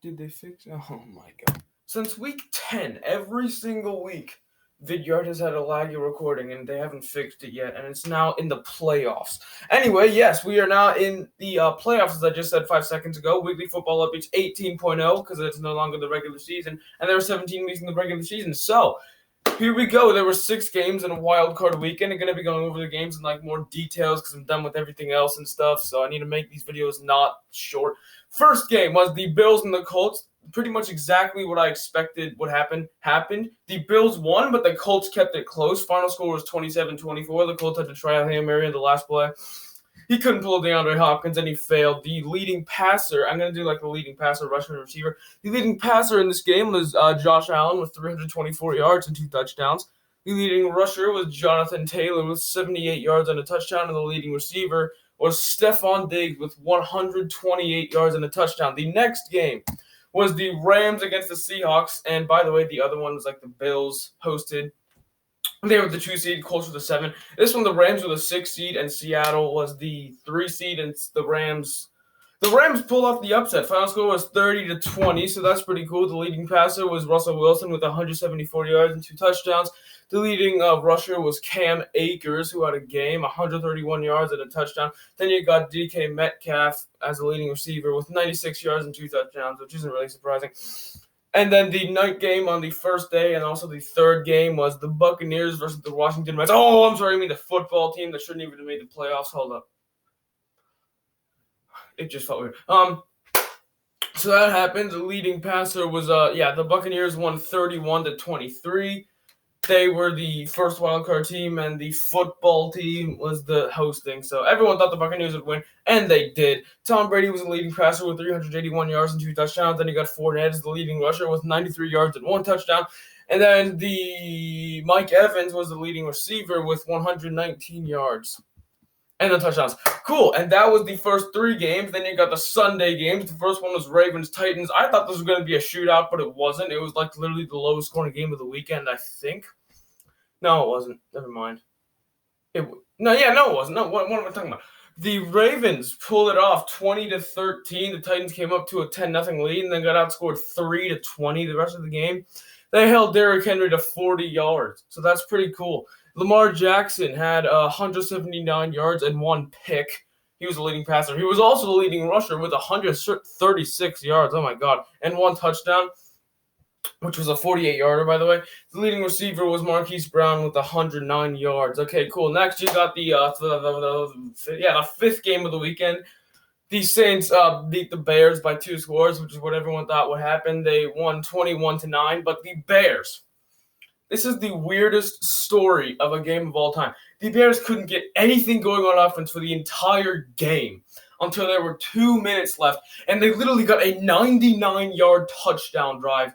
Did they fix? Oh my god! Since week 10, every single week, Vidyard has had a laggy recording, and they haven't fixed it yet, and it's now in the playoffs. Anyway, yes, we are now in the playoffs, as I just said 5 seconds ago. Weekly Football Updates 18.0, because it's no longer the regular season, and there are 17 weeks in the regular season. So, here we go. There were 6 games in a wild card weekend. I'm going to be going over the games in more details because I'm done with everything else and stuff, so I need to make these videos not short. First game was the Bills and the Colts. Pretty much exactly what I expected would happen happened. The Bills won, but the Colts kept it close. Final score was 27-24. The Colts had to try out Hail Mary in the last play. He couldn't pull DeAndre Hopkins, and he failed. The leading passer, I'm going to do the leading passer, rusher, and receiver. The leading passer in this game was Josh Allen with 324 yards and 2 touchdowns. The leading rusher was Jonathan Taylor with 78 yards and a touchdown, and the leading receiver was Stephon Diggs with 128 yards and a touchdown. The next game was the Rams against the Seahawks, and by the way, the other one was the Bills hosted. They were the 2 seed, Colts were the 7. This one, the Rams were the 6 seed, and Seattle was the 3 seed, and the Rams pulled off the upset. Final score was 30-20, so that's pretty cool. The leading passer was Russell Wilson with 174 yards and 2 touchdowns. The leading rusher was Cam Akers, who had a game, 131 yards and a touchdown. Then you got DK Metcalf as the leading receiver with 96 yards and 2 touchdowns, which isn't really surprising. And then the night game on the first day and also the third game was the Buccaneers versus the Washington Redskins. Oh, I'm sorry, I mean the football team that shouldn't even have made the playoffs. Hold up. It just felt weird. So that happened. The leading passer was, the Buccaneers won 31-23. They were the first wildcard team, and the football team was the hosting. So everyone thought the Buccaneers would win, and they did. Tom Brady was the leading passer with 381 yards and 2 touchdowns. Then you got Fournette as the leading rusher with 93 yards and 1 touchdown. And then the Mike Evans was the leading receiver with 119 yards and the touchdowns. Cool. And that was the first 3 games. Then you got the Sunday games. The first one was Ravens-Titans. I thought this was going to be a shootout, but it wasn't. It was literally the lowest scoring game of the weekend, I think. No, it wasn't. Never mind. It wasn't. No, what am I talking about? The Ravens pulled it off 20-13. The Titans came up to a 10-0 lead and then got outscored 3-20 the rest of the game. They held Derrick Henry to 40 yards. So that's pretty cool. Lamar Jackson had 179 yards and 1 pick. He was the leading passer. He was also the leading rusher with 136 yards. Oh, my God. And 1 touchdown, which was a 48-yarder, by the way. The leading receiver was Marquise Brown with 109 yards. Okay, cool. Next, you got the 5th game of the weekend. The Saints beat the Bears by 2 scores, which is what everyone thought would happen. They won 21-9, but the Bears, this is the weirdest story of a game of all time. The Bears couldn't get anything going on offense for the entire game until there were 2 minutes left, and they literally got a 99-yard touchdown drive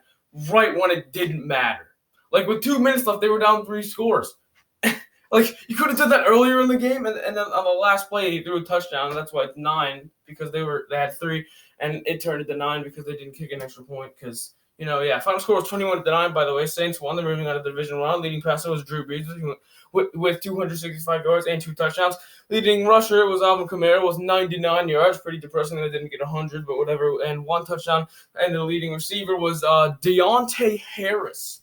right when it didn't matter. With 2 minutes left, they were down 3 scores. You could have done that earlier in the game, and then on the last play, he threw a touchdown, and that's why it's 9, because they had 3, and it turned into 9 because they didn't kick an extra point, because, final score was 21-9, by the way. Saints won. They're moving out of the division round. Leading passer was Drew Brees with 265 yards and 2 touchdowns. Leading rusher was Alvin Kamara with 99 yards. Pretty depressing that they didn't get 100, but whatever, and 1 touchdown. And the leading receiver was Deontay Harris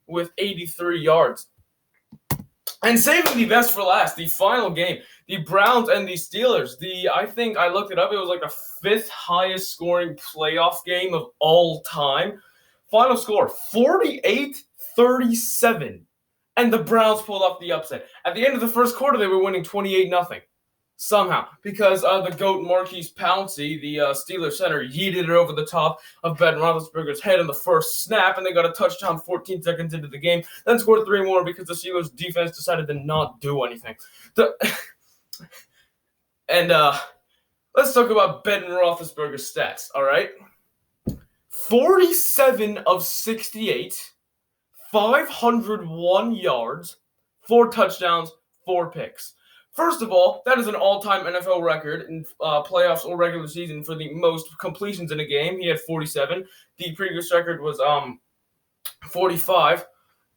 with 83 yards. And saving the best for last, the final game, the Browns and the Steelers. I think I looked it up. It was the 5th highest scoring playoff game of all time. Final score, 48-37. And the Browns pulled off the upset. At the end of the first quarter, they were winning 28-0. Somehow, because the GOAT Marquise Pouncey, the Steelers center, yeeted it over the top of Ben Roethlisberger's head in the first snap, and they got a touchdown 14 seconds into the game, then scored 3 more because the Steelers defense decided to not do anything. Let's talk about Ben Roethlisberger's stats, all right? 47 of 68, 501 yards, 4 touchdowns, 4 picks. First of all, that is an all-time NFL record in playoffs or regular season for the most completions in a game. He had 47. The previous record was 45.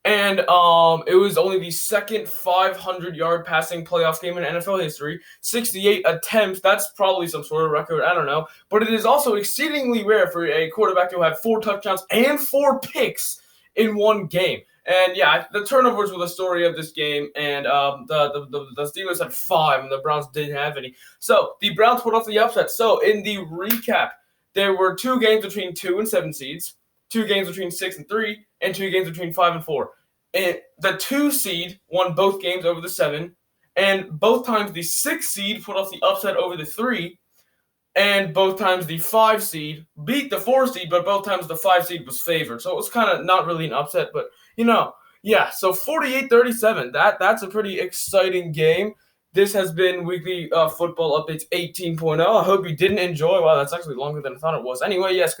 And it was only the second 500-yard passing playoff game in NFL history. 68 attempts. That's probably some sort of record. I don't know. But it is also exceedingly rare for a quarterback to have 4 touchdowns and 4 picks in one game. And yeah, the turnovers were the story of this game. And the Steelers had 5, and the Browns didn't have any. So the Browns put off the upset. So in the recap, there were 2 games between 2 and 7 seeds, 2 games between 6 and 3, and 2 games between 5 and 4. And the 2 seed won both games over the 7, and both times the 6 seed put off the upset over the 3, and both times the 5 seed beat the 4 seed, but both times the 5 seed was favored. So it was kind of not really an upset, but yeah. So 48-37. That's a pretty exciting game. This has been Weekly Football Updates 18.0. I hope you didn't enjoy. Wow, that's actually longer than I thought it was. Anyway, yes.